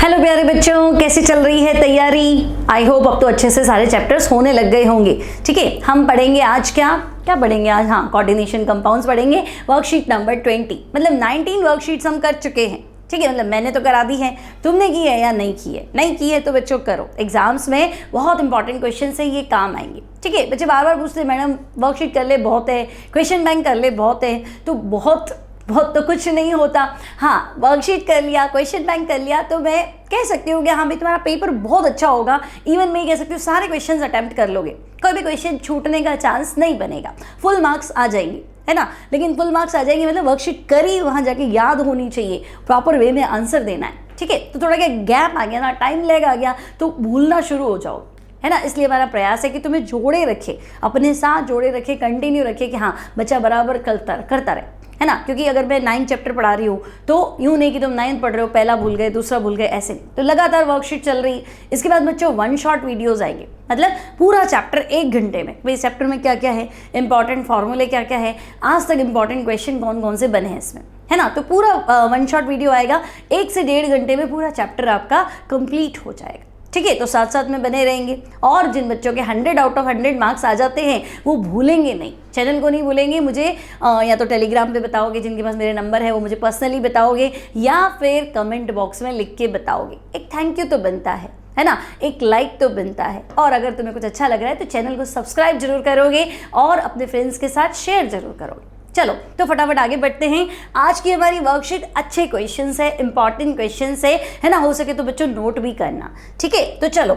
Hello प्यारे बच्चों, कैसी चल रही है तैयारी? आई होप अब तो अच्छे से सारे चैप्टर्स होने लग गए होंगे। ठीक है, हम पढ़ेंगे आज क्या पढ़ेंगे आज? हाँ, कोऑर्डिनेशन कंपाउंड्स पढ़ेंगे। वर्कशीट नंबर 20, मतलब 19 वर्कशीट्स हम कर चुके हैं। ठीक है, मतलब मैंने तो करा दी है, तुमने की है या नहीं की है? नहीं की है तो बच्चों करो, एग्जाम्स में बहुत इंपॉर्टेंट क्वेश्चन से ये काम आएंगे। ठीक है, बच्चे बार बार पूछते मैडम वर्कशीट कर ले बहुत है, क्वेश्चन बैंक कर ले बहुत है, तो बहुत तो कुछ नहीं होता। हाँ, वर्कशीट कर लिया, क्वेश्चन बैंक कर लिया तो मैं कह सकती हूँ कि हाँ भाई तुम्हारा पेपर बहुत अच्छा होगा। इवन मैं कह सकती हूँ सारे क्वेश्चंस अटेम्प्ट कर लोगे, कोई भी क्वेश्चन छूटने का चांस नहीं बनेगा, फुल मार्क्स आ जाएंगे, है ना। लेकिन फुल मार्क्स आ जाएंगे मतलब वर्कशीट करी, वहाँ जाके याद होनी चाहिए, प्रॉपर वे में आंसर देना है। ठीक है, तो थोड़ा क्या गैप आ गया ना, टाइम लैग आ गया तो भूलना शुरू हो जाओ, है ना। इसलिए हमारा प्रयास है कि तुम्हें जोड़े रखे, अपने साथ जोड़े रखे, कंटिन्यू रखे कि हाँ बच्चा बराबर करता रहे, है ना। क्योंकि अगर मैं 9 चैप्टर पढ़ा रही हूँ तो यूँ नहीं कि तुम 9 पढ़ रहे हो, पहला भूल गए, दूसरा भूल गए, ऐसे नहीं। तो लगातार वर्कशीट चल रही। इसके बाद बच्चों 1 शॉट वीडियोस आएंगे, मतलब पूरा चैप्टर 1 घंटे में। भाई इस चैप्टर में क्या क्या है, इंपॉर्टेंट फॉर्मूले क्या क्या है, आज तक इंपॉर्टेंट क्वेश्चन कौन कौन से बने हैं इसमें, है ना। तो पूरा 1 शॉट वीडियो आएगा, 1 से 1.5 घंटे में पूरा चैप्टर आपका कंप्लीट हो जाएगा। ठीक है, तो साथ साथ में बने रहेंगे। और जिन बच्चों के 100 आउट ऑफ 100 मार्क्स आ जाते हैं वो भूलेंगे नहीं, चैनल को नहीं भूलेंगे, मुझे या तो टेलीग्राम पे बताओगे, जिनके पास मेरे नंबर है वो मुझे पर्सनली बताओगे, या फिर कमेंट बॉक्स में लिख के बताओगे। एक थैंक यू तो बनता है ना, एक लाइक तो बनता है। और अगर तुम्हें कुछ अच्छा लग रहा है तो चैनल को सब्सक्राइब जरूर करोगे और अपने फ्रेंड्स के साथ शेयर जरूर करोगे। चलो तो फटाफट आगे बढ़ते हैं। आज की हमारी वर्कशीट अच्छे क्वेश्चंस है, इंपॉर्टेंट क्वेश्चंस है ना। हो सके तो बच्चों नोट भी करना। ठीक है, तो चलो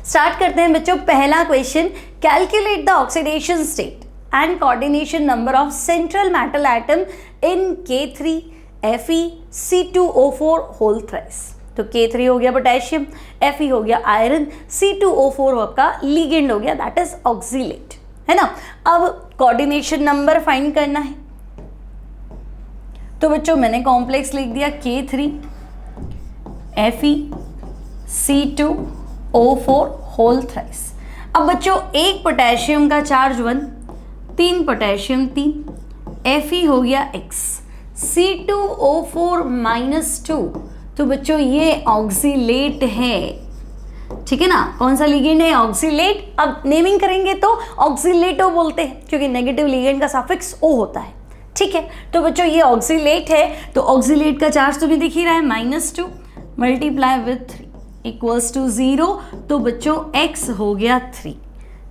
स्टार्ट करते हैं बच्चों। पहला question, calculate the oxidation state and coordination number of central metal atom in K3Fe2O4 whole thrice. तो K3 हो गया पोटेशियम, Fe हो गया आयरन, C2O4 आपका लिगेंड हो गया, दैट इज ऑक्सीलेट, है ना। अब कोऑर्डिनेशन नंबर फाइंड करना है। तो बच्चों मैंने कॉम्प्लेक्स लिख दिया K3Fe2O4 होल थ्राइस। अब बच्चों एक पोटेशियम का चार्ज 1, 3 पोटेशियम 3, Fe हो गया X, C2O4 -2, तो बच्चों ये ऑक्सीलेट है। ठीक है ना, कौन सा लिगेंड है? ऑक्सीलेट। अब नेमिंग करेंगे तो ऑक्सीलेटो बोलते हैं क्योंकि नेगेटिव लिगेंड का सफिक्स O होता है। ठीक है, तो बच्चों ये ऑक्सीलेट है, तो ऑक्सीलेट का चार्ज तुम्हें दिख ही रहा है -2 मल्टीप्लाई विथ 3 इक्वल्स टू 0, तो बच्चों X हो गया 3।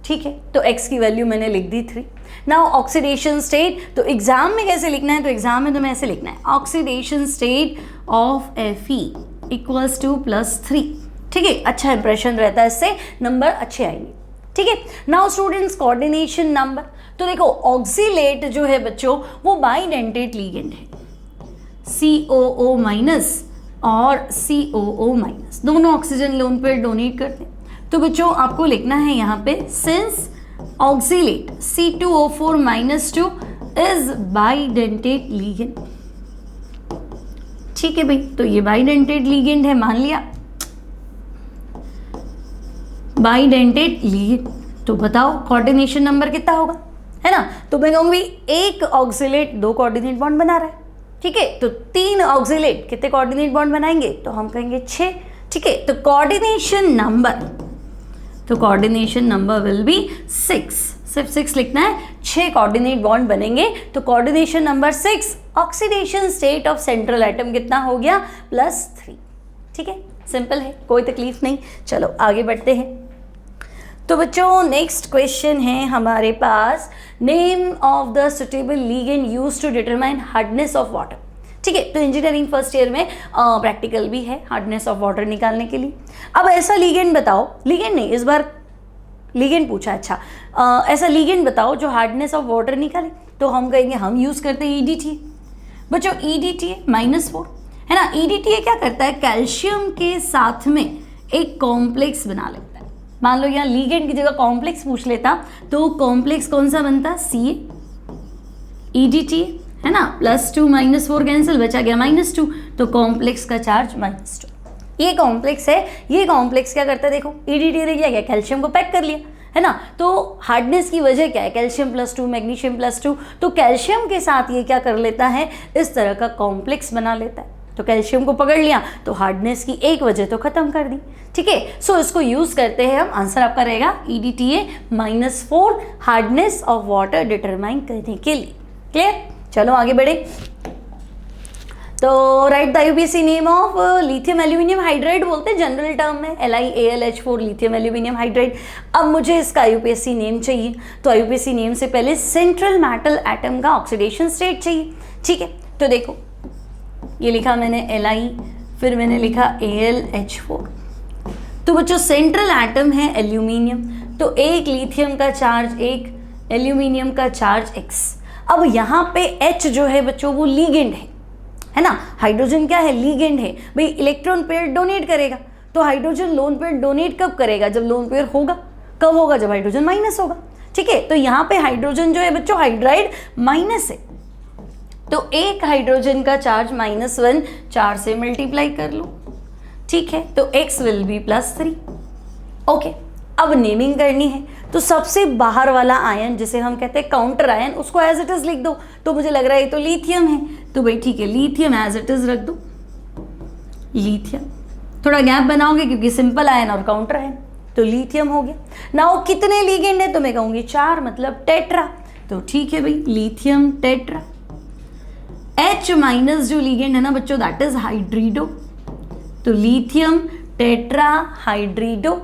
ठीक है, तो X की वैल्यू मैंने लिख दी 3। नाउ ऑक्सीडेशन स्टेट, तो एग्जाम में कैसे लिखना है? तो एग्जाम में तुम्हें ऐसे लिखना है, oxidation state of Fe equals to +3। ठीक है, अच्छा इंप्रेशन रहता है, इससे नंबर अच्छे आएंगे। ठीक है, नाउ स्टूडेंट्स कोऑर्डिनेशन नंबर, तो देखो ऑक्सीलेट जो है बच्चों वो बाइडेंटेट लिगेंड है, COO- और COO-, दोनों ऑक्सीजन लोन पे डोनेट करते हैं। तो बच्चों आपको लिखना है यहाँ पे, since oxalate C2O4 -2 is bidentate ligand. ठीक है भाई, तो ये बाइडेंटेट लिगेंड है, मान लिया बाइडेंटेट लिगेंड। तो बताओ कोऑर्डिनेशन नंबर कितना होगा, है ना। तो मैं कहूँगी एक ऑक्सीलेट 2 कोऑर्डिनेट बॉन्ड बना रहा है। ठीक है, तो 3 ऑक्सीलेट कितने कोऑर्डिनेट बॉन्ड बनाएंगे? तो हम कहेंगे 6। ठीक है, तो कोऑर्डिनेशन नंबर विल बी 6, सिर्फ 6 लिखना है, 6 कोऑर्डिनेट बॉन्ड बनेंगे। तो coordination number 6, oxidation state of central atom कितना हो गया? +3। ठीक है, सिंपल है, कोई तकलीफ नहीं। चलो आगे बढ़ते हैं। तो बच्चों नेक्स्ट क्वेश्चन है हमारे पास, name of the suitable ligand used to determine hardness of water. ठीक है, तो इंजीनियरिंग फर्स्ट ईयर में प्रैक्टिकल भी है हार्डनेस ऑफ वाटर निकालने के लिए। अब ऐसा लिगेंड बताओ, लिगेंड नहीं इस बार लिगेंड पूछा, अच्छा ऐसा लिगेंड बताओ जो हार्डनेस ऑफ वाटर निकाले। तो हम कहेंगे हम यूज करते हैं EDTA। बच्चों EDTA -4 है ना। EDTA क्या करता है? कैल्शियम के साथ में एक कॉम्प्लेक्स बना लेता है। मान लो यहाँ लिगेंड की जगह कॉम्प्लेक्स पूछ लेता तो कॉम्प्लेक्स कौन सा बनता? Ca, EDTA, है ना। +2 -4 कैंसिल, बचा गया -2, तो कॉम्प्लेक्स का चार्ज -2। ये कॉम्प्लेक्स है, ये कॉम्प्लेक्स क्या करता है? देखो EDTA ने क्या किया, कैल्शियम को पैक कर लिया, है ना। तो हार्डनेस की वजह क्या है? कैल्शियम +2 मैग्नीशियम +2, तो कैल्शियम के साथ ये क्या कर लेता है? इस तरह का कॉम्प्लेक्स बना लेता है। तो कैल्शियम को पकड़ लिया तो हार्डनेस की एक वजह तो खत्म कर दी। ठीक है, सो इसको यूज करते हैं हम। आंसर आपका रहेगा EDTA -4 hardness of water determine करने के लिए। क्लियर, चलो आगे बढ़े। तो right the IUPAC name of lithium aluminium hydride बोलते हैं जनरल टर्म में, LiAlH4 लिथियम एल्यूमिनियम हाइड्राइड। अब मुझे इसका IUPAC नेम चाहिए, तो IUPAC नेम से पहले सेंट्रल मेटल एटम का ऑक्सीडेशन स्टेट चाहिए। ठीक है, तो देखो ये लिखा मैंने Li, फिर मैंने लिखा AlH4। तो बच्चों सेंट्रल एटम है एल्यूमिनियम, तो एक लिथियम का चार्ज, एक एल्यूमिनियम का चार्ज X। अब यहाँ पे H जो है बच्चों वो लीगेंड है ना, हाइड्रोजन क्या है, लीगेंड है भाई, इलेक्ट्रॉन पेयर डोनेट करेगा। तो हाइड्रोजन लोन पेयर डोनेट कब करेगा, जब लोन पेयर होगा। कब होगा, जब हाइड्रोजन माइनस होगा। ठीक है, तो यहाँ पे हाइड्रोजन जो है बच्चों हाइड्राइड माइनस है, तो एक हाइड्रोजन का चार्ज -1 4 से मल्टीप्लाई कर लो। ठीक है, तो X विल बी +3। ओके, अब नेमिंग करनी है, तो सबसे बाहर वाला आयन जिसे हम कहते हैं काउंटर आयन, उसको एज इट इज लिख दो। तो मुझे लग रहा है ये तो लिथियम है, तो भाई ठीक है लिथियम एज इट इज रख दो, लिथियम। थोड़ा गैप बनाओगे क्योंकि सिंपल आयन और काउंटर आयन, तो लिथियम हो गया। नाउ कितने लिगेंड है, तो मैं कहूंगी 4, मतलब टेट्रा। तो ठीक है भाई, लिथियम टेट्रा। H- जो लिगेंड है ना बच्चों, दैट इज हाइड्रिडो, तो lithium tetra hydrido.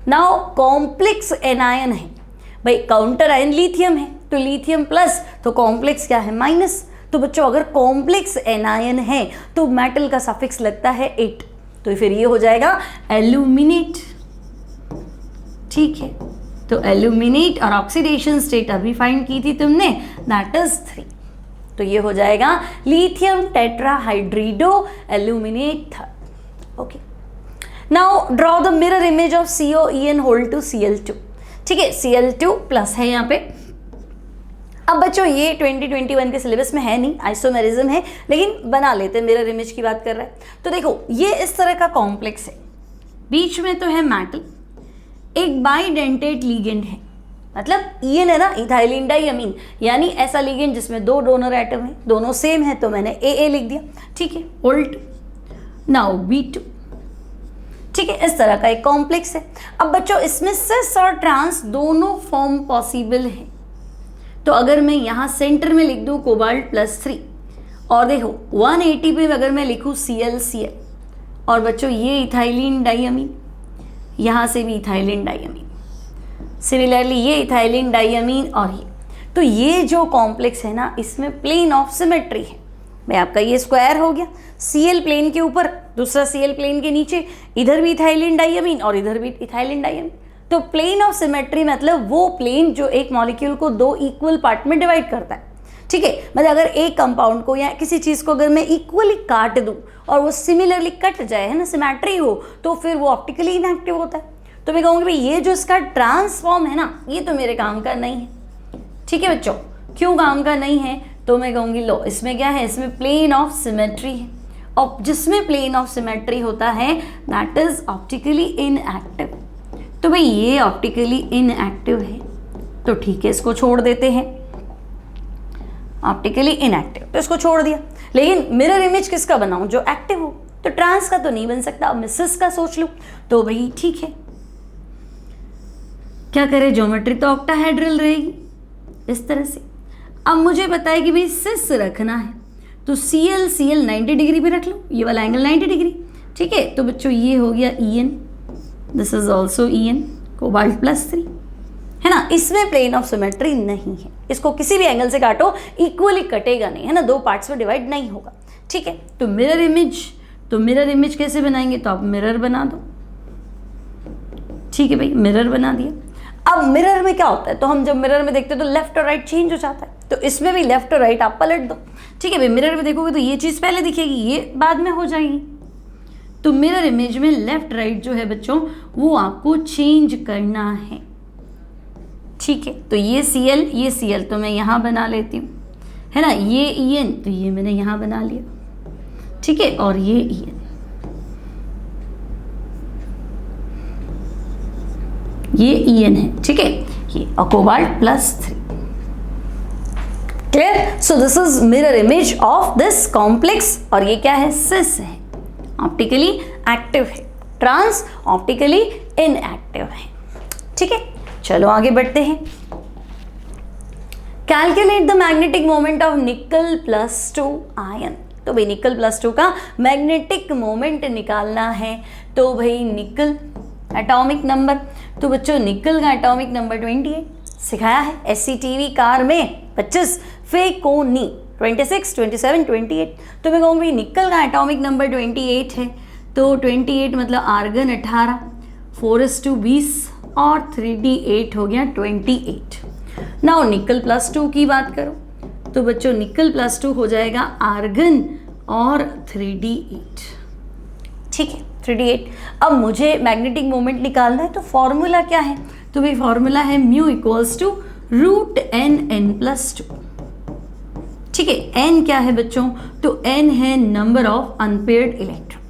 Now complex anion है भाई, काउंटर आयन लिथियम है, तो लिथियम प्लस, तो कॉम्प्लेक्स क्या है, माइनस। तो बच्चों अगर कॉम्प्लेक्स एनायन है तो मेटल का सफिक्स लगता है 8, तो फिर ये हो जाएगा एल्यूमिनेट। ठीक है, तो एल्यूमिनेट और ऑक्सीडेशन स्टेट अभी फाइंड की थी तुमने, दैट इज 3। तो ये हो जाएगा lithium tetrahydrido aluminate 3। Okay, now draw the mirror image of COEN hold to Cl2। ठीक है, Cl2 प्लस है यहाँ पे। अब बच्चों ये 2021 के सिलेबस में है नहीं, आइसोमेरिज्म है, लेकिन बना लेते हैं, मिरर इमेज की बात कर रहा है। तो देखो ये इस तरह का कॉम्प्लेक्स है, बीच में तो है मेटल, एक बाइडेंटेट लिगेंड है, मतलब EN है ना, इथाइलिन डाइअमीन, यानी ऐसा लिगेंड जिसमें 2 डोनर एटम है, दोनों सेम है, तो मैंने AA लिख दिया। ठीक है, होल्ड नाउ B2। ठीक है, इस तरह का एक कॉम्प्लेक्स है। अब बच्चों इसमें सिस और ट्रांस दोनों फॉर्म पॉसिबल है, तो अगर मैं यहाँ सेंटर में लिख दूँ कोबाल्ट +3, और देखो 180 पे अगर मैं लिखूँ ClCl, और बच्चों ये इथाइलिन डाइअमीन, यहाँ से भी इथाइलिन डाइअमीन, सिमिलरली ये इथाइलिन डाइअमीन, और ये, तो ये जो कॉम्प्लेक्स है ना, इसमें प्लेन ऑफ सिमेट्री है भाई। आपका ये स्क्वायर हो गया, Cl प्लेन के ऊपर, दूसरा Cl प्लेन के नीचे, इधर भी इथाइलिन डाइअमीन और इधर भी इथाइलिन डाइअमीन। तो प्लेन ऑफ सिमेट्री मतलब वो प्लेन जो एक मॉलिक्यूल को 2 इक्वल पार्ट में डिवाइड करता है। ठीक है, मतलब अगर एक कंपाउंड को या किसी चीज़ को अगर मैं इक्वली काट दूं और वो सिमिलरली कट जाए, है ना, सिमेट्री हो, तो फिर वो ऑप्टिकली इनएक्टिव होता है। तो मैं कहूँगी भाई ये जो इसका ट्रांसफॉर्म है ना, ये तो मेरे काम का नहीं है। ठीक है बच्चों, क्यों काम का नहीं है, तो मैं कहूँगी लो इसमें क्या है, इसमें प्लेन ऑफ सिमेट्री है, और जिसमें प्लेन ऑफ सिमेट्री होता है दैट इज ऑप्टिकली इनएक्टिव। तो भाई ये ऑप्टिकली इनएक्टिव है, तो ठीक है इसको छोड़ देते हैं, ऑप्टिकली इनएक्टिव, तो इसको छोड़ दिया। लेकिन मिरर इमेज किसका बनाऊं, जो एक्टिव हो, तो ट्रांस का तो नहीं बन सकता। अब मैं सिस का सोच लूं, तो भाई ठीक है, क्या करें, ज्योमेट्री तो ऑक्टाहेड्रल रहेगी इस तरह से। अब मुझे पता है कि भाई सिस रखना है, तो Cl 90 डिग्री पे रख लो, ये वाला एंगल 90 डिग्री। ठीक है, तो बच्चों ये हो गया En, this is also En, cobalt +3, है ना। इसमें प्लेन ऑफ सिमेट्री नहीं है, इसको किसी भी एंगल से काटो इक्वली कटेगा नहीं, है ना, 2 पार्ट्स में डिवाइड नहीं होगा। ठीक है, तो मिरर इमेज कैसे बनाएंगे, तो आप मिरर बना दो। ठीक है भाई, मिरर बना दिया। अब मिरर में क्या होता है, तो हम जब मिरर में देखते हैं तो लेफ्ट और राइट चेंज हो जाता है, तो इसमें भी लेफ्ट और राइट आप पलट दो। ठीक है भाई, मिरर में देखोगे तो ये चीज़ पहले दिखेगी, ये बाद में हो जाएगी। तो मिरर इमेज में लेफ्ट राइट जो है बच्चों वो आपको चेंज करना है। ठीक है, तो ये Cl तो मैं यहाँ बना लेती हूँ, है ना, ये En तो ये मैंने यहाँ बना लिया। ठीक है, और ये En, ये En है। ठीक है, ये cobalt +3। Clear. So so this is mirror image of this complex, और ये क्या है, सिस है, ऑप्टिकली एक्टिव है, ट्रांस ऑप्टिकली इनएक्टिव है। ठीक है, चलो आगे बढ़ते हैं। Calculate the magnetic moment of निकल +2 आयन। तो भाई निकल +2 का मैग्नेटिक मोमेंट निकालना है। तो भाई निकल एटॉमिक नंबर, तो बच्चों निकल का एटॉमिक नंबर 28 सिखाया है SCTV कार में 25, फेकोनी 26, 27, 28। तो मैं कहूँगी निकल का एटॉमिक नंबर 28 है, तो 28 मतलब आर्गन 18, 4:20 और 3D8 हो गया 28। नाउ निकल +2 की बात करो तो बच्चों निकल +2 हो जाएगा आर्गन और 3D8। ठीक है, 3D8। अब मुझे मैग्नेटिक मोमेंट निकालना है, तो फॉर्मूला क्या है, तो भाई फॉर्मूला है म्यू इक्वल्स टू √n+2। ठीक है, n क्या है बच्चों, तो n है नंबर ऑफ अनपेयर्ड इलेक्ट्रॉन।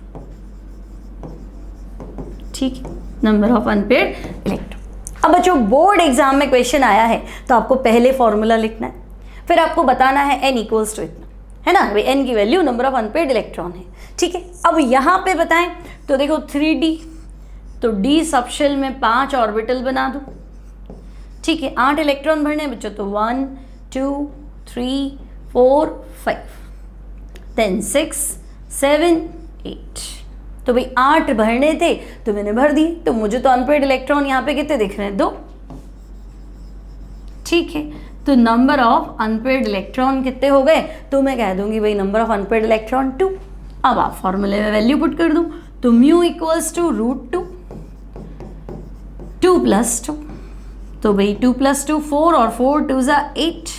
ठीक है, नंबर ऑफ अनपेयर्ड इलेक्ट्रॉन। अब बच्चों बोर्ड एग्जाम में क्वेश्चन आया है तो आपको पहले फॉर्मूला लिखना है, फिर आपको बताना है n इक्वल्स टू इतना, है ना, भाई n की value number of unpaired electron है। ठीक है, अब यहाँ पे बताएं तो देखो 3D, तो D सबशेल में 5 ऑर्बिटल बना दूँ। ठीक है, 8 इलेक्ट्रॉन भरने बच्चों, तो 1 2 3 4 5 देन 6 7 8। तो भाई 8 भरने थे तो मैंने भर दिए, तो मुझे तो अनपेयर्ड इलेक्ट्रॉन यहाँ पे कितने दिख रहे हैं, 2। ठीक है, तो नंबर ऑफ अनपेयर्ड इलेक्ट्रॉन कितने हो गए, तो मैं कह दूंगी भाई नंबर ऑफ अनपेयर्ड इलेक्ट्रॉन 2। अब आप फॉर्मूले में वैल्यू पुट कर दूं, तो म्यू इक्वल्स टू √2, 2 + 2, तो भाई 2 + 2 4 और 4 2 8।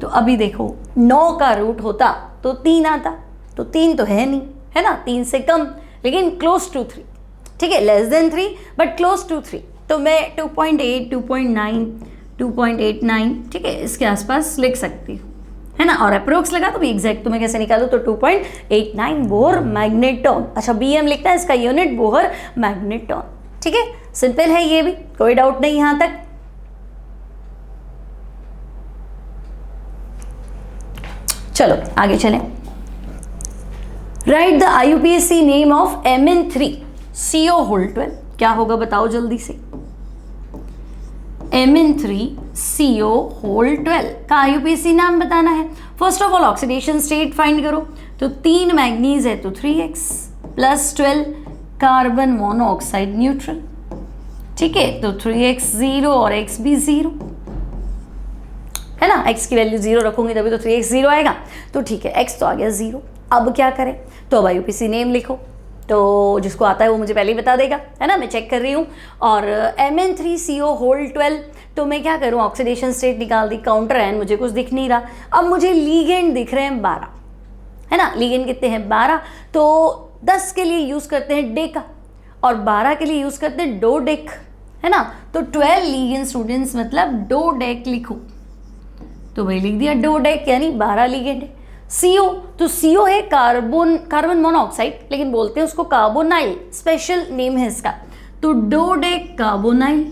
तो अभी देखो 9 का रूट होता तो 3 आता, तो 3 तो है नहीं, है ना, 3 से कम लेकिन क्लोज टू 3। ठीक है, less than 3 but close to 3, तो मैं 2.8 2.9 2.89 ठीक है इसके आसपास लिख सकती हूँ, है ना, और अप्रोक्स लगा तो भी एग्जैक्ट तो मैं कैसे निकालूँ, तो 2.89 बोहर मैग्नेटॉन। अच्छा BM लिखना है, इसका यूनिट बोहर मैग्नेटॉन। ठीक है, सिंपल है ये भी, कोई डाउट नहीं यहाँ तक। चलो आगे चलें। Right the IUPAC name of Mn3CO12। क्या होगा बताओ जल्दी से, Mn3CO12 का IUPAC नाम बताना है। First of all oxidation state find करो, तो 3 मैग्नीज है तो 3x +12 कार्बन मोनोऑक्साइड न्यूट्रल। ठीक है, तो 3x 0 और x भी 0, है ना, x की वैल्यू 0 रखूंगी तभी तो 3x 0 आएगा, तो ठीक है x तो आ गया 0। अब क्या करें, तो अब IUPAC नेम लिखो, तो जिसको आता है वो मुझे पहले ही बता देगा, है ना, मैं चेक कर रही हूँ। और Mn3CO12, तो मैं क्या करूँ, ऑक्सीडेशन स्टेट निकाल दी, काउंटर आयन मुझे कुछ दिख नहीं रहा। अब मुझे लीगेंड दिख रहे हैं 12, है ना, लीगेंड कितने हैं 12, तो 10 के लिए यूज़ करते हैं डेका और 12 के लिए यूज़ करते हैं डोडेक, है ना, तो 12 लीगेंड स्टूडेंट्स मतलब डोडेक लिखो, तो भाई लिख दिया डोडेक यानी 12 लीगेंड है। CO, तो CO है कार्बन मोनोऑक्साइड, लेकिन बोलते हैं उसको कार्बोनाइल, स्पेशल नेम है इसका, तो डोडेक कार्बोनाइल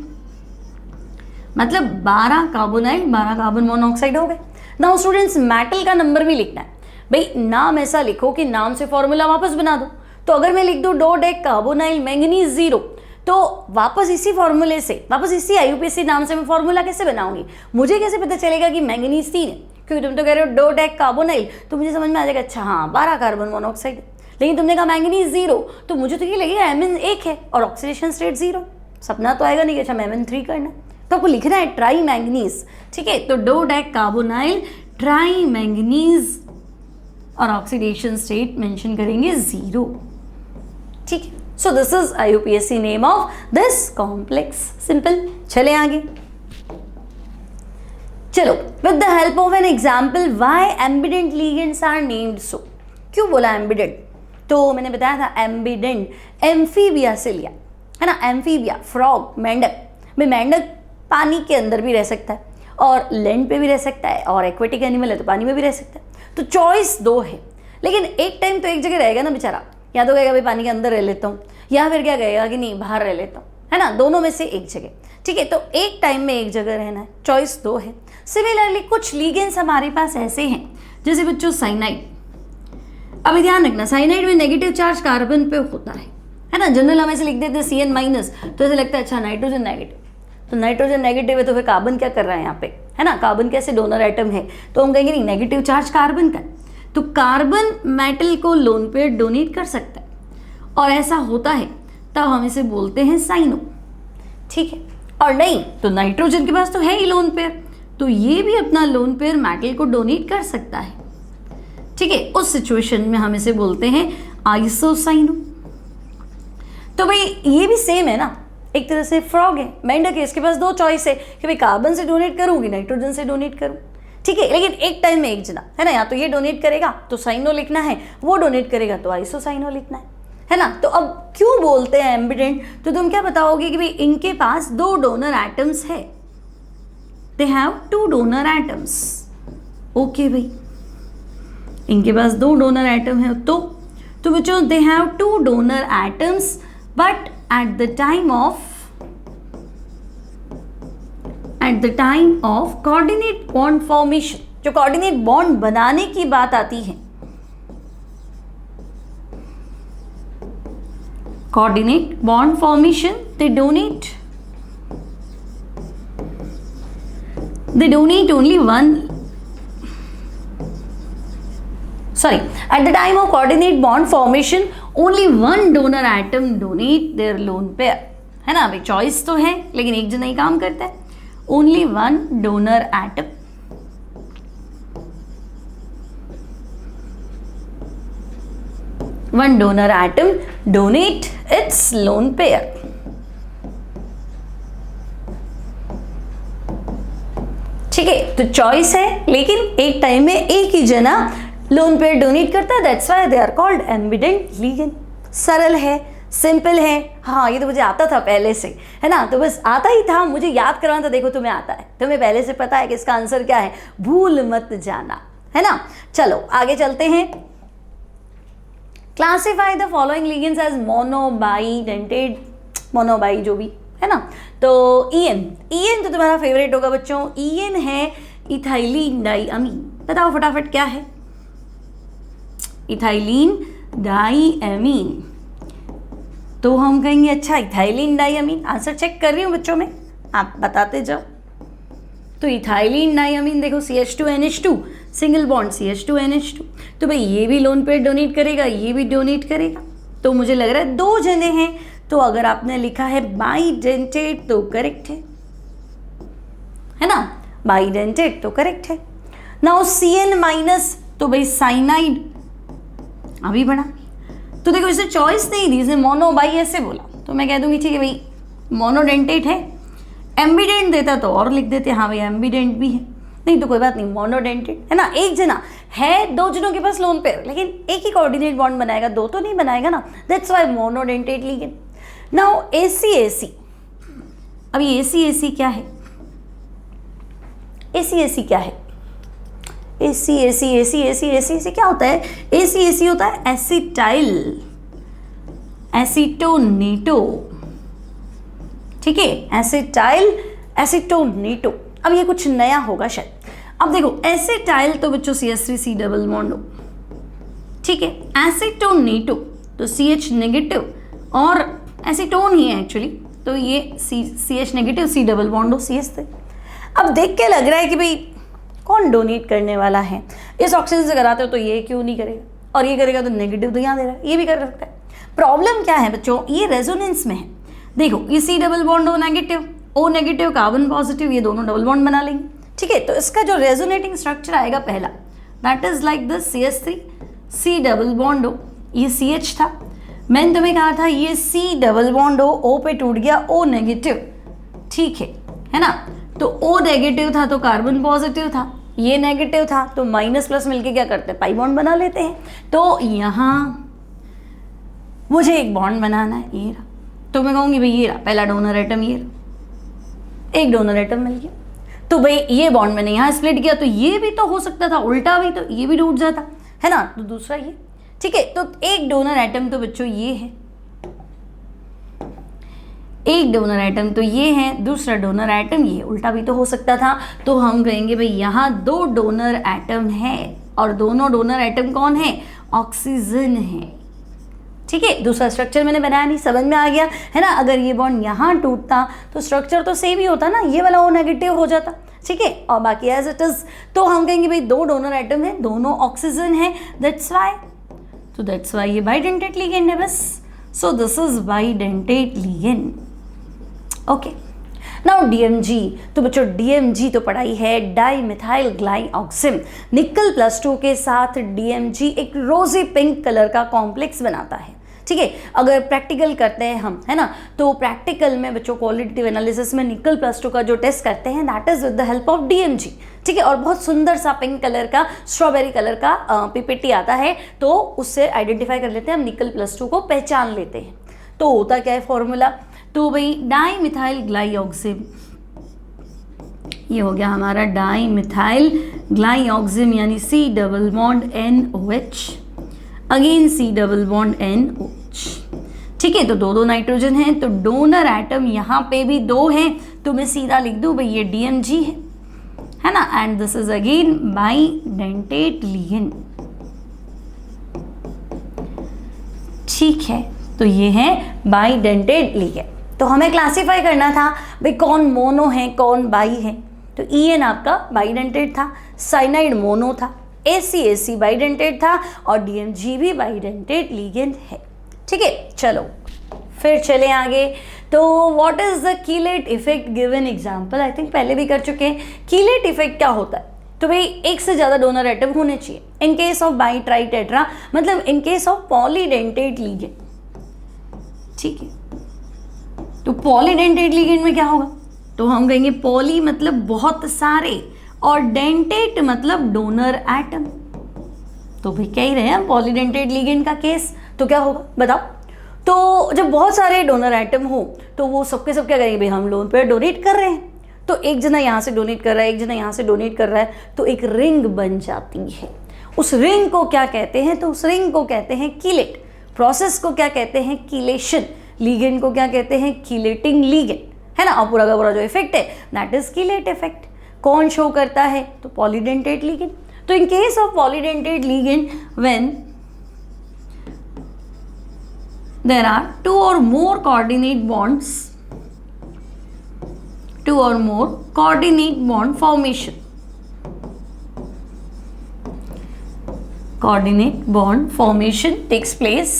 मतलब 12 कार्बोनाइल 12 कार्बन मोनोऑक्साइड हो गए। नाउ स्टूडेंट्स मेटल का नंबर भी लिखना है, भाई नाम ऐसा लिखो कि नाम से फॉर्मूला वापस बना दो। तो अगर मैं लिख दूँ डोडेक कार्बोनाइल मैंगनीज 0, तो वापस इसी फॉर्मूले से, वापस इसी IUPAC नाम से मैं फॉर्मूला कैसे बनाऊंगी, मुझे कैसे पता चलेगा कि मैंगनीज 3 है, क्योंकि तुम तो कह रहे हो डोडेक कार्बोनाइल, तो मुझे समझ में आ जाएगा अच्छा हाँ 12 कार्बन मोनोऑक्साइड, लेकिन तुमने कहा मैंगनीज 0, तो मुझे तो ये लगेगा Mn 1 है और ऑक्सीडेशन स्टेट 0, सपना तो आएगा नहीं कि अच्छा Mn 3 करना है, तो आपको लिखना है ट्राई मैंगनीज। ठीक है, तो डोडेक कार्बोनाइल ट्राई मैंगनीज और ऑक्सीडेशन स्टेट मेंशन करेंगे 0। ठीक है, so this is IUPAC name of this complex, simple. चले आगे, चलो with the help of an example why ambident ligands are named so. क्यों बोला एम्बिडेंट, तो मैंने बताया था एम्बिडेंट एम्फीबिया से लिया, है ना, एम्फीबिया फ्रॉग मेंढक, में मेंढक पानी के अंदर भी रह सकता है और लैंड पे भी रह सकता है, और एक्वेटिक एनिमल है तो पानी में भी रह सकता है, तो चॉइस 2 है, लेकिन एक टाइम तो एक जगह रहेगा ना बेचारा, या तो कहेगा भाई पानी के अंदर रह लेता हूँ, या फिर क्या कहेगा कि नहीं बाहर रह लेता हूँ, है ना, दोनों में से एक जगह। ठीक है, तो एक टाइम में एक जगह रहना है, चॉइस 2 है। सिमिलरली कुछ लिगेंड्स हमारे पास ऐसे हैं, जैसे बच्चों साइनाइड। अभी ध्यान रखना, साइनाइड में नेगेटिव चार्ज कार्बन पे होता है ना। जनरल हम ऐसे लिख देते हैं Cn माइनस, तो ऐसे लगता है अच्छा नाइट्रोजन नेगेटिव, तो नाइट्रोजन नेगेटिव है तो फिर कार्बन क्या कर रहा है यहाँ पे, है ना। कार्बन कैसे डोनर एटम है, तो हम कहेंगे नहीं, नेगेटिव चार्ज कार्बन का, तो कार्बन मेटल को लोन पेयर डोनेट कर सकता है, और ऐसा होता है तब हम इसे बोलते हैं साइनो, ठीक है। और नहीं तो नाइट्रोजन के पास तो है ही लोन पेयर, तो ये भी अपना लोन पेयर मेटल को डोनेट कर सकता है, ठीक है। उस सिचुएशन में हम इसे बोलते हैं आइसोसाइनो। तो भाई ये भी सेम है ना, एक तरह से फ्रॉग है, मेंढक है, इसके पास 2 चॉइस है कि भाई कार्बन से डोनेट करूंगी, नाइट्रोजन से डोनेट करूँ, ठीक है। लेकिन एक टाइम में एक जना, है ना, या तो ये डोनेट करेगा तो साइनो लिखना है, वो डोनेट करेगा तो आइसोसाइनो लिखना है ना। तो अब क्यों बोलते हैं एम्बिडेंट, तो तुम क्या बताओगे कि भाई इनके पास 2 डोनर एटम्स है, they have 2 donor atoms. Okay भाई, इनके पास 2 डोनर एटम है, तो बच्चों they have 2 donor atoms, but at the time of coordinate bond formation, जो coordinate bond बनाने की बात आती है, coordinate bond formation, they donate only one, sorry, at the time of coordinate bond formation only one donor atom donate their lone pair, है ना। भाई choice तो है लेकिन एक जना ही काम करता है, only one donor atom, one donor atom donate its lone pair, ठीक है। तो चॉइस है लेकिन एक टाइम में एक ही जना लोन पेयर डोनेट करता है, that's why they are called ambident ligand. सरल है, सिंपल है, हाँ ये तो मुझे आता था पहले से, है ना, तो बस आता ही था, मुझे याद करवाना था, देखो तुम्हें आता है, तुम्हें पहले से पता है कि इसका आंसर क्या है, भूल मत जाना, है ना। चलो आगे चलते हैं। Classify the following ligands as monobidentate, मोनोबाई जो भी है ना। तो EN तो तुम्हारा फेवरेट होगा बच्चों, EN है इथाइलिन डाइअमीन। बताओ फटाफट क्या है, इथाइलिन डाइअमीन। तो हम कहेंगे अच्छा इथाइलिन डाइअमीन, आंसर चेक कर रही हूँ बच्चों में, आप बताते जाओ। तो इथाइलिन डाइअमीन देखो CH2NH2 सिंगल बॉन्ड CH2NH2, तो भाई ये भी लोन पेयर डोनेट करेगा, ये भी डोनेट करेगा, तो मुझे लग रहा है 2 जने हैं, तो अगर आपने लिखा है बाइडेंटेड तो करेक्ट है ना, बाइडेंटेड तो करेक्ट है। नाउ CN माइनस, तो भाई साइनाइड अभी बढ़ा, तो देखो इसे चॉइस नहीं दी, इसे मोनो बाई ऐसे बोला, तो मैं कह दूंगी ठीक है भाई मोनोडेंटेट है। एम्बिडेंट देता तो और लिख देते, हाँ भाई एम्बिडेंट भी है, नहीं तो कोई बात नहीं, मोनोडेंटेट है ना। एक जना है, 2 जनों के पास लोन पेयर, लेकिन एक ही कोऑर्डिनेट बॉन्ड बनाएगा, 2 तो नहीं बनाएगा ना, that's why monodentate ligand. Now AC अब ये AC क्या है, AC क्या है, AC क्या होता है, AC होता है एसिटाइल एसिटोनेटो, ठीक है, एसिटाइल एसिटोनेटो। अब ये कुछ नया होगा शायद। अब देखो एसिटाइल तो बच्चों CH3C डबल बॉन्ड हो, ठीक है, एसिटोनेटो तो CH नेगेटिव, और एसीटोन ही है एक्चुअली, तो ये CH negative C double bond हो CH से। अब देख के लग रहा है कि भाई कौन डोनेट करने वाला है, इस ऑक्सीजन से कराते हो तो ये क्यों नहीं करेगा, और ये करेगा तो नेगेटिव तो यहाँ दे रहा है, ये भी कर सकता है। प्रॉब्लम क्या है बच्चों, ये रेजोनेंस में है, देखो ये C double bond O negative carbon positive, ये दोनों डबल बॉन्ड बना लेंगे, ठीक है। तो इसका जो रेजोनेटिंग स्ट्रक्चर आएगा पहला, that is like the CH3 C double bond O, ये CH था, मैंने तुम्हें कहा था ये C डबल बॉन्ड O पे टूट गया O नेगेटिव, ठीक है ना। तो O नेगेटिव था तो कार्बन पॉजिटिव था, ये नेगेटिव था तो माइनस प्लस मिलके क्या करते हैं, पाई बॉन्ड बना लेते हैं। तो यहाँ मुझे एक बॉन्ड बनाना है, ये रहा, तो मैं कहूँगी भाई ये रहा पहला डोनर एटम, ये रहा, एक डोनर एटम मिल गया, तो भाई ये बॉन्ड मैंने यहाँ स्प्लिट किया, तो ये भी तो हो सकता था उल्टा भी, तो ये भी टूट जाता है ना, तो दूसरा ये, ठीक है। तो एक डोनर एटम तो बच्चों ये है, एक डोनर एटम तो ये है, दूसरा डोनर एटम ये, उल्टा भी तो हो सकता था। तो हम कहेंगे भाई यहाँ 2 डोनर एटम है और दोनों डोनर एटम कौन है? ऑक्सीजन है। ठीक है, दूसरा स्ट्रक्चर मैंने बनाया नहीं, समझ में आ गया है ना। अगर ये बॉन्ड यहाँ टूटता तो स्ट्रक्चर तो सेम ही होता ना, ये वाला O नेगेटिव हो जाता। ठीक है, और बाकी एज इट इज। तो हम कहेंगे भाई 2 डोनर एटम है, दोनों ऑक्सीजन है, दैट्स वाई ये बाइडेंटेट लिगेंड है बस। सो this is bidentate ligand. Okay, now DMG। तो बच्चों DMG तो पढ़ाई है, डाई मिथाइल ग्लाइऑक्सिम। निकल +2 के साथ DMG एक रोजी पिंक कलर का कॉम्प्लेक्स बनाता है। ठीक है, अगर प्रैक्टिकल करते हैं हम, है ना, तो प्रैक्टिकल में बच्चों क्वालिटेटिव एनालिसिस में निकल +2 का जो टेस्ट करते हैं that is with the help of DMG। ठीक है, और बहुत सुंदर सा पिंक कलर का स्ट्रॉबेरी कलर का PPT आता है, तो उससे आइडेंटिफाई कर लेते हैं हम, निकल +2 को पहचान लेते हैं। तो होता क्या है फॉर्मूला? तो भाई डाई मिथाइल ग्लाइऑक्सिम, ये हो गया हमारा डाई मिथाइल ग्लाइऑक्सिम, यानी C double bond NOH, again C double bond NOH। ठीक है, तो 2 नाइट्रोजन हैं, तो डोनर एटम यहाँ पे भी 2 हैं, तो मैं सीधा लिख दूँ भाई ये DMG है ना, and this is again bidentate ligand. ठीक है, तो ये है बाइडेंटेट लिगेंड। तो हमें क्लासिफाई करना था भाई कौन मोनो है कौन बाई है। तो EN आपका बाइडेंटेट था, साइनाइड मोनो था, AC बाइडेंटेट था और DMG भी बाइडेंटेट लिगेंड है। ठीक है, चलो फिर चले आगे। तो what is the chelate effect? Given example I think पहले भी कर चुके हैं। कीलेट इफेक्ट क्या होता है? तो भाई एक से ज़्यादा डोनर एटम होने चाहिए in case of bi tri tetra, मतलब in case of polydentate ligand. ठीक है, तो पॉलीडेंटेट लिगेंड में क्या होगा? तो हम कहेंगे पॉली मतलब बहुत सारे और डेंटेट मतलब डोनर एटम। तो भाई कह ही रहे हैं हम पॉलीडेंटेट लिगेंड का केस, तो क्या होगा बताओ? तो जब बहुत सारे डोनर एटम हो तो वो सबके सब क्या करेंगे भाई, हम लोन पे डोनेट कर रहे हैं, तो एक जना यहाँ से डोनेट कर रहा है, एक जना यहाँ से डोनेट कर रहा है, तो एक रिंग बन जाती है। उस रिंग को क्या कहते हैं? तो उस रिंग को कहते हैं कीलेट। प्रोसेस को क्या कहते हैं? कीलेशन। लिगेंड को क्या कहते हैं? कीलेटिंग लिगेंड, है ना। और पूरा का पूरा जो इफेक्ट है दैट इज कीलेट इफेक्ट। कौन शो करता है? तो पॉलीडेंटेट लिगेंड। तो इन case of polydentate ligand when there are 2 or more coordinate bonds, 2 or more coordinate bond formation, coordinate bond formation takes place,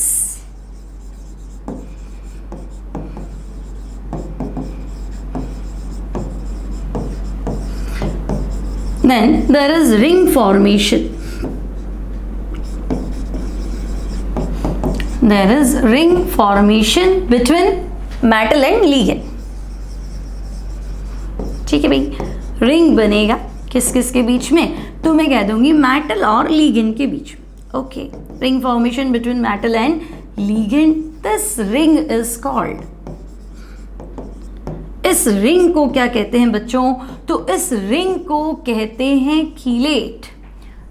then there is ring formation. There is ring formation between metal and ligand. ठीक है भाई, ring बनेगा किस किस के बीच में? तो मैं कह दूंगी मेटल और लिगेंड के बीच में। Okay, ring formation between metal and ligand, this ring is called, इस रिंग को क्या कहते हैं बच्चों? तो इस रिंग को कहते हैं chelate.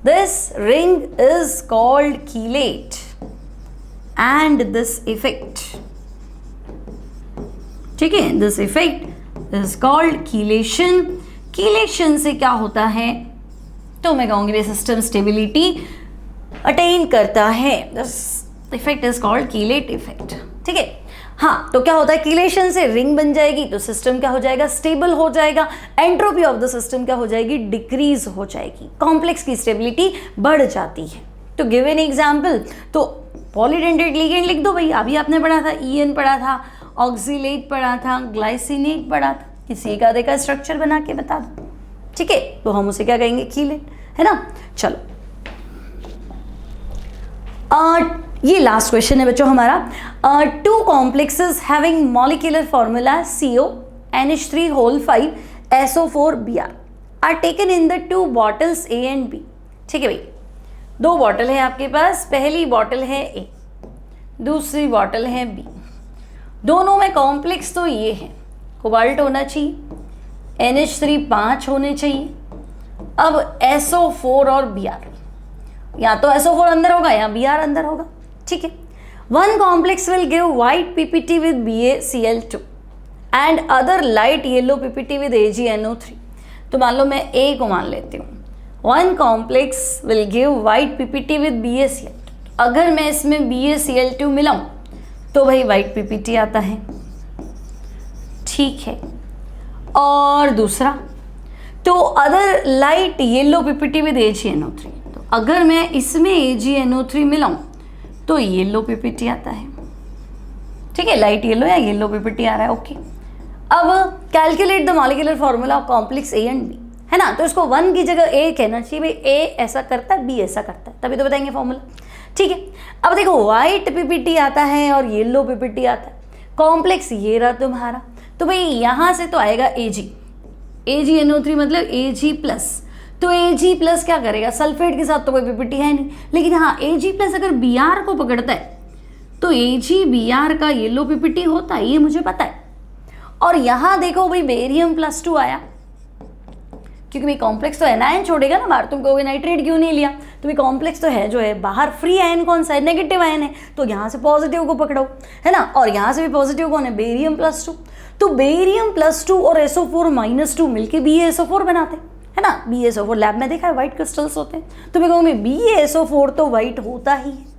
This ring is called chelate and this effect, ठीक है, this effect is called chelation. Chelation से क्या होता है? तो मैं कहूँगी सिस्टम स्टेबिलिटी अटेन करता है। This effect is called chelate effect. ठीक है, हाँ, तो क्या होता है? कीलेशन से रिंग बन जाएगी तो सिस्टम क्या हो जाएगा? स्टेबल हो जाएगा। एंट्रोपी ऑफ द सिस्टम क्या हो जाएगी? डिक्रीज हो जाएगी। कॉम्प्लेक्स की स्टेबिलिटी बढ़ जाती है। तो गिवन एग्जाम्पल, तो पॉलीडेंटेट लिगेंड लिख दो भाई, अभी आपने पढ़ा था, EN पढ़ा था, ऑक्सीलेट पढ़ा था, ग्लाइसिनेट पढ़ा था, किसी एक आधे का स्ट्रक्चर बना के बता दो। ठीक है, तो हम उसे क्या कहेंगे? कीलेट, है ना। चलो ये लास्ट क्वेश्चन है बच्चों हमारा। 2 complexes having molecular formula CO NH3 SO4 Br are taken in the 2 bottles A and B। ठीक है भाई, 2 बॉटल है आपके पास, पहली बॉटल है A, दूसरी बॉटल है B। दोनों में कॉम्प्लेक्स तो ये है, कोबाल्ट होना चाहिए, NH3 5 होने चाहिए। अब SO4 और Br, या तो SO4 अंदर होगा या Br अंदर होगा। ठीक है, 1 complex will give white PPT with BaCl2। And other light yellow PPT with AgNO3। तो मान लो मैं A को मान लेती हूँ, one complex will give white PPT with BaCl। अगर मैं इसमें BaCl2 मिलाऊं तो भाई वाइट पीपीटी आता है, ठीक है। और दूसरा, तो other light yellow PPT with AgNO3, तो अगर मैं इसमें AgNO3 मिलाऊं तो येलो पीपीटी आता है, ठीक है, लाइट येलो या येलो पीपीटी आ रहा है, ओके। अब calculate the molecular formula of complex A and B, है ना। तो इसको 1 की जगह A कहना चाहिए, भाई A ऐसा करता है, B ऐसा करता है, तभी तो बताएंगे फॉर्मूला, ठीक है। अब देखो वाइट पीपीटी आता है और येलो पीपीटी आता है, कॉम्प्लेक्स ये रहा तुम्हारा, तो भाई यहाँ से तो आएगा AgNO3 मतलब Ag+, तो Ag+ क्या करेगा, सल्फेट के साथ तो कोई पीपीटी है नहीं, लेकिन हाँ Ag+ अगर Br को पकड़ता है तो AgBr का येलो पीपीटी होता है, ये मुझे पता है। और यहाँ देखो भाई बेरियम+2 आया, क्योंकि भाई कॉम्प्लेक्स तो एनायन छोड़ेगा ना बाहर, तुम कहोगे नाइट्रेट क्यों नहीं लिया, तो भाई कॉम्प्लेक्स तो है जो है बाहर, फ्री आयन कौन सा है, नेगेटिव आयन है, तो यहाँ से पॉजिटिव को पकड़ो, है ना। और यहाँ से भी पॉजिटिव कौन है, बेरियम+2, तो बेरियम+2 और SO4-2 मिलके BaSO4 बनाते हैं, है ना। BaSO4 लैब में देखा है, व्हाइट क्रिस्टल्स होते हैं, तो मैं कहूँगी BaSO4 तो व्हाइट होता ही है।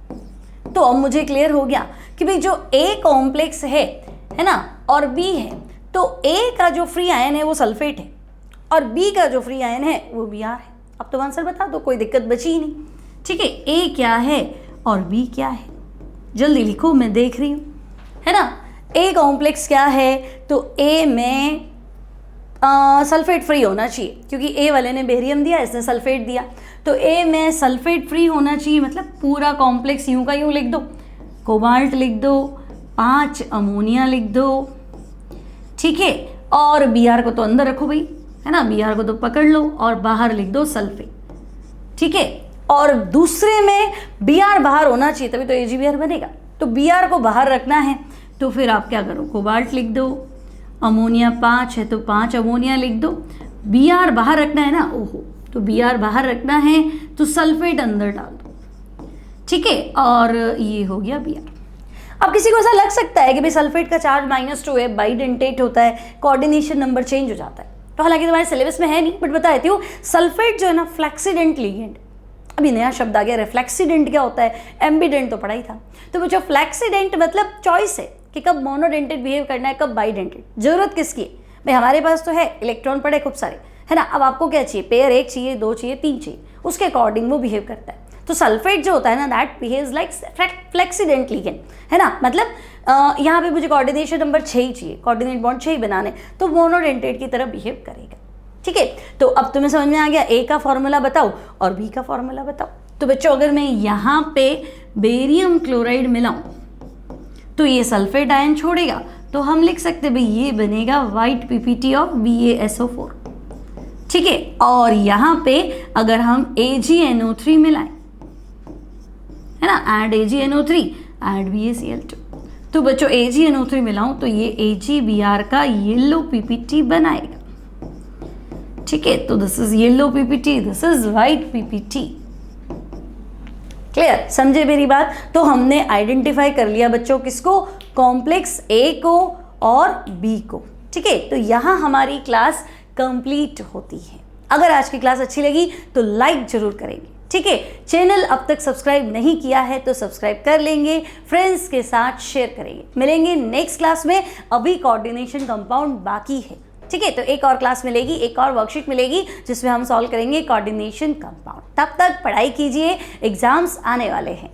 तो अब मुझे क्लियर हो गया कि भाई जो A कॉम्प्लेक्स है ना, और B है, तो A का जो फ्री आयन है वो सल्फेट है और B का जो फ्री आयन है वो Br है। अब तो आंसर बता दो, कोई दिक्कत बची ही नहीं, ठीक है। A क्या है और B क्या है, जल्दी लिखो, मैं देख रही हूँ, है ना। A कॉम्प्लेक्स क्या है, तो A में सल्फेट फ्री होना चाहिए, क्योंकि A वाले ने बेरियम दिया, इसने सल्फेट दिया, तो A में सल्फेट फ्री होना चाहिए, मतलब पूरा कॉम्प्लेक्स यूं का यूं लिख दो, कोबाल्ट लिख दो, 5 अमोनिया लिख दो, ठीक है। और Br को तो अंदर रखो भाई, है ना, Br को तो पकड़ लो और बाहर लिख दो सल्फेट, ठीक है। और दूसरे में Br बाहर होना चाहिए, तभी तो AgBr बनेगा, तो Br को बाहर रखना है, तो फिर आप क्या करो, कोबाल्ट लिख दो, अमोनिया 5 है तो 5 अमोनिया लिख दो, Br बाहर रखना है ना, ओहो, तो Br बाहर रखना है तो सल्फेट अंदर डाल दो, ठीक है। और ये हो गया Br। अब किसी को ऐसा लग सकता है कि भाई सल्फेट का चार्ज -2 है, बाइडेंटेट होता है, कोऑर्डिनेशन नंबर चेंज हो जाता है, तो हालांकि तुम्हारे सिलेबस में है नहीं, बट बता देती हूँ, सल्फेट जो है ना फ्लेक्सीडेंट लिगेंड, अभी नया शब्द आ गया, रिफ्लेक्सीडेंट क्या होता है, एम्बीडेंट तो पढ़ा ही था। तो वो जो फ्लेक्सीडेंट मतलब चॉइस है कि कब मोनोडेंटेड बिहेव करना है, कब बाइडेंटेड, जरूरत किसकी है भाई, हमारे पास तो है, इलेक्ट्रॉन पड़े खूब सारे, है ना। अब आपको क्या चाहिए, पेयर 1 चाहिए, 2 चाहिए, 3 चाहिए, उसके अकॉर्डिंग वो बिहेव करता है। तो सल्फेट जो होता है ना, दैट बिहेव्स लाइक फ्लेक्सीडेंट लिगेंड, है ना, मतलब यहाँ पे मुझे कोऑर्डिनेशन नंबर 6 ही चाहिए, कोऑर्डिनेट बॉन्ड 6 ही बनाने, तो मोनोडेंटेट की तरह बिहेव करेगा, ठीक है। तो अब तुम्हें समझ में आ गया, A का फॉर्मूला बताओ और B का फॉर्मूला बताओ। तो बच्चों अगर मैं यहाँ पे बेरियम क्लोराइड मिलाऊं तो ये सल्फेट आयन छोड़ेगा, तो हम लिख सकते भाई ये बनेगा वाइट पीपीटी ऑफ BaSO4, ठीक है। और यहाँ पे अगर हम AgNO3 मिलाएं, है ना, ऐड AgNO3 ऐड BaCl2, तो बच्चों AgNO3 मिलाऊं तो ये AgBr का येलो पीपीटी बनाएगा, ठीक है। तो this is yellow PPT, this is white PPT, clear, समझे मेरी बात। तो हमने आइडेंटिफाई कर लिया बच्चों, किसको, कॉम्प्लेक्स A को और B को, ठीक है। तो यहाँ हमारी क्लास कंप्लीट होती है। अगर आज की क्लास अच्छी लगी तो लाइक जरूर करेंगे, ठीक है। चैनल अब तक सब्सक्राइब नहीं किया है तो सब्सक्राइब कर लेंगे, फ्रेंड्स के साथ शेयर करेंगे। मिलेंगे नेक्स्ट क्लास में, अभी कोऑर्डिनेशन कंपाउंड बाकी है, ठीक है। तो एक और क्लास मिलेगी, एक और वर्कशीट मिलेगी जिसमें हम सॉल्व करेंगे कोऑर्डिनेशन कंपाउंड। तब तक पढ़ाई कीजिए, एग्जाम्स आने वाले हैं।